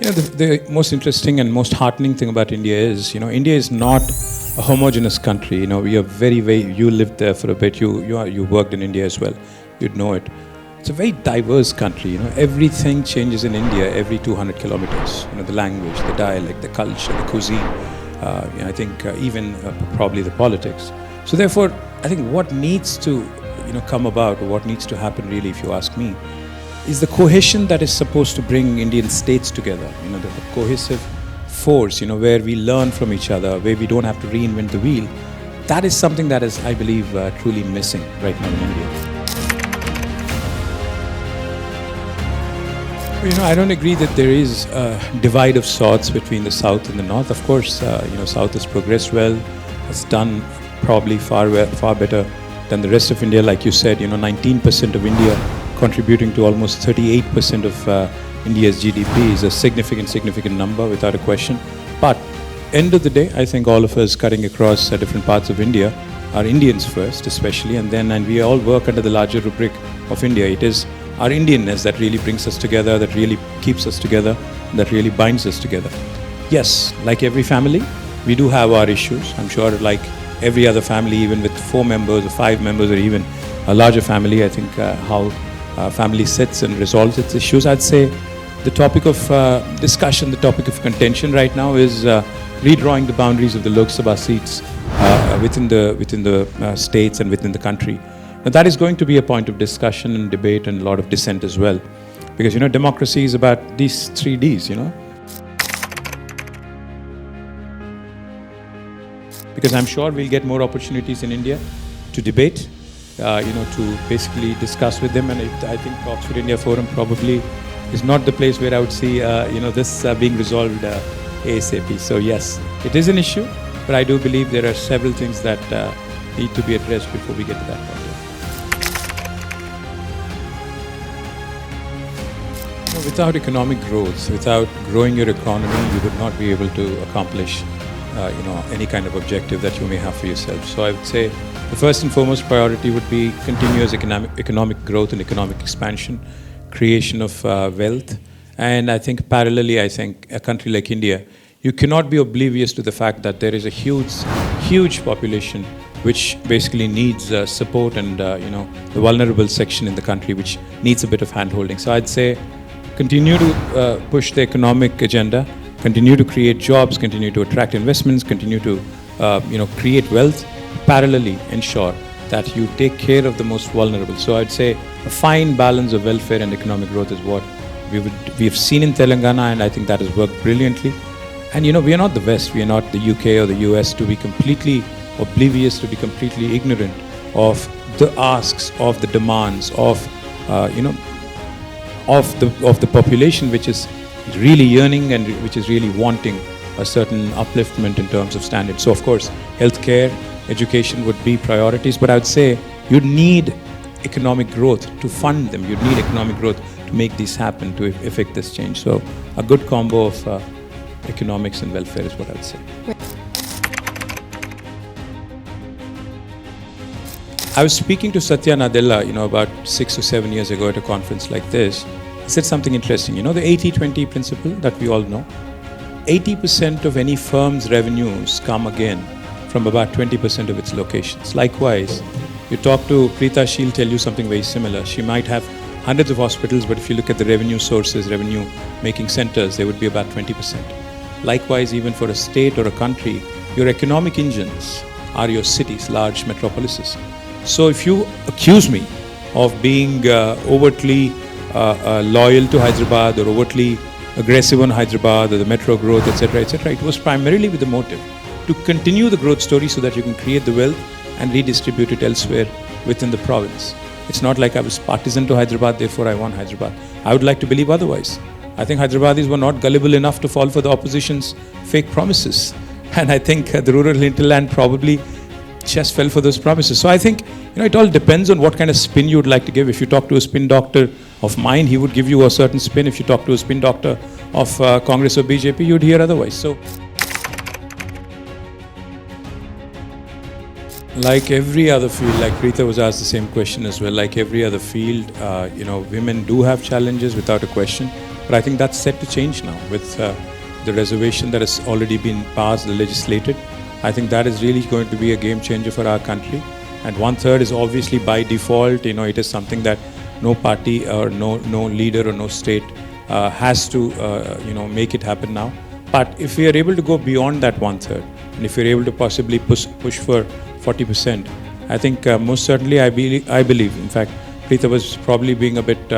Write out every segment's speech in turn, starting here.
The most interesting and most heartening thing about India is, India is not a homogeneous country. We are you lived there for a bit, you worked in India as well, you'd know it. It's a very diverse country. Everything changes in India every 200 kilometers. The language, the dialect, the culture, the cuisine. I think even probably the politics. So therefore, I think what needs to, come about, or what needs to happen really, if you ask me, is the cohesion that is supposed to bring Indian states together. The cohesive force, where we learn from each other, where we don't have to reinvent the wheel. That is something that is, I believe, truly missing right now in India. I don't agree that there is a divide of sorts between the South and the North. Of course, South has progressed well, has done probably far better than the rest of India. Like you said, 19% of India contributing to almost 38% of India's GDP is a significant number, without a question. But end of the day, I think all of us cutting across different parts of India are Indians first, especially, and we all work under the larger rubric of India. It is our Indianness that really brings us together, that really keeps us together, that really binds us together. Yes, like every family, we do have our issues. I'm sure like every other family, even with 4 members or 5 members or even a larger family, I think how family sits and resolves its issues. I'd say the topic of discussion, the topic of contention right now is redrawing the boundaries of the Lok Sabha seats within the states and within the country. Now that is going to be a point of discussion and debate and a lot of dissent as well, because democracy is about these 3 Ds. Because I'm sure we'll get more opportunities in India to debate, to basically discuss with them. And I think Oxford India Forum probably is not the place where I would see, this being resolved ASAP. So yes, it is an issue, but I do believe there are several things that need to be addressed before we get to that point. Without economic growth, without growing your economy, you would not be able to accomplish any kind of objective that you may have for yourself. So I would say the first and foremost priority would be continuous economic growth and economic expansion, creation of wealth. And I think parallelly, a country like India, you cannot be oblivious to the fact that there is a huge population which basically needs support, and the vulnerable section in the country which needs a bit of hand-holding. So I'd say continue to push the economic agenda, continue to create jobs, continue to attract investments, continue to create wealth, parallelly ensure that you take care of the most vulnerable. So I'd say a fine balance of welfare and economic growth is what we have seen in Telangana, and I think that has worked brilliantly. And we are not the West, we are not the UK or the US to be completely oblivious, to be completely ignorant of the asks, of the demands, of the population which is really yearning and which is really wanting a certain upliftment in terms of standards. So of course, healthcare, education would be priorities, but I would say you'd need economic growth to fund them. You'd need economic growth to make these happen, to effect this change. So a good combo of economics and welfare is what I would say. I was speaking to Satya Nadella, about 6 or 7 years ago at a conference like this. He said something interesting. The 80-20 principle that we all know. 80% of any firm's revenues come again from about 20% of its locations. Likewise, you talk to Preeta, she'll tell you something very similar. She might have hundreds of hospitals, but if you look at the revenue sources, revenue making centers, they would be about 20%. Likewise, even for a state or a country, your economic engines are your cities, large metropolises. So if you accuse me of being overtly loyal to Hyderabad or overtly aggressive on Hyderabad or the metro growth, etc., it was primarily with the motive to continue the growth story so that you can create the wealth and redistribute it elsewhere within the province. It's not like I was partisan to Hyderabad, therefore I want Hyderabad. I would like to believe otherwise. I think Hyderabadis were not gullible enough to fall for the opposition's fake promises. And I think the rural hinterland probably just fell for those promises. So I think, it all depends on what kind of spin you would like to give. If you talk to a spin doctor of mine, he would give you a certain spin. If you talk to a spin doctor of Congress or BJP, you'd hear otherwise. So, like every other field, like Preeta was asked the same question as well, like every other field, women do have challenges without a question. But I think that's set to change now with the reservation that has already been passed, legislated. I think that is really going to be a game changer for our country. And 1/3 is obviously by default, it is something that no party or no leader or no state has to, make it happen now. But if we are able to go beyond that 1/3, and if we are able to possibly push for 40%, I think most certainly I believe, in fact, Preeta was probably being a bit,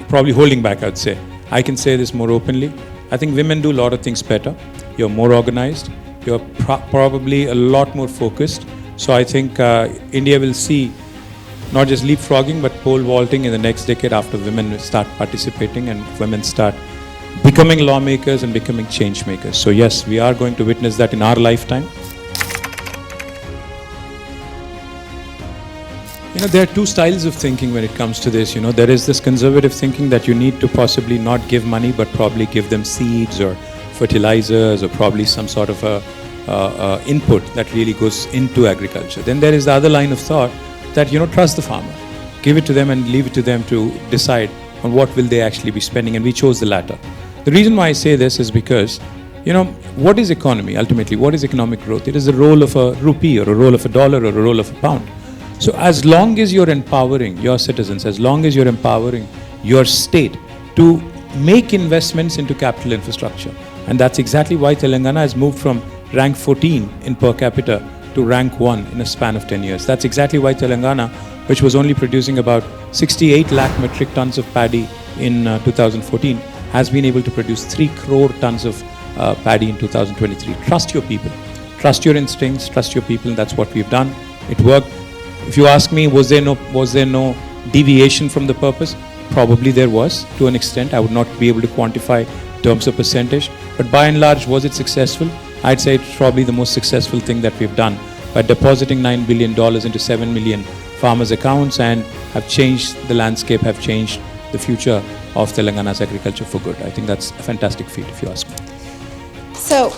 probably holding back, I would say. I can say this more openly. I think women do a lot of things better. You're more organized. You're probably a lot more focused. So I think India will see not just leapfrogging, but pole vaulting in the next decade after women start participating and women start becoming lawmakers and becoming change makers. So yes, we are going to witness that in our lifetime. There are two styles of thinking when it comes to this. There is this conservative thinking that you need to possibly not give money, but probably give them seeds or fertilizers or probably some sort of a input that really goes into agriculture. Then there is the other line of thought that, trust the farmer. Give it to them and leave it to them to decide on what will they actually be spending, and we chose the latter. The reason why I say this is because, what is economy ultimately? What is economic growth? It is the role of a rupee or a role of a dollar or a role of a pound. So as long as you're empowering your citizens, as long as you're empowering your state to make investments into capital infrastructure, and that's exactly why Telangana has moved from rank 14 in per capita to rank 1 in a span of 10 years. That's exactly why Telangana, which was only producing about 68 lakh metric tons of paddy in 2014, has been able to produce 3 crore tons of paddy in 2023. Trust your people. Trust your instincts. Trust your people. And that's what we've done. It worked. If you ask me, was there no deviation from the purpose? Probably there was, to an extent. I would not be able to quantify in terms of percentage. But by and large, was it successful? I'd say it's probably the most successful thing that we've done by depositing $9 billion into 7 million farmers' accounts and have changed the landscape, have changed the future of Telangana's agriculture for good. I think that's a fantastic feat, if you ask me. So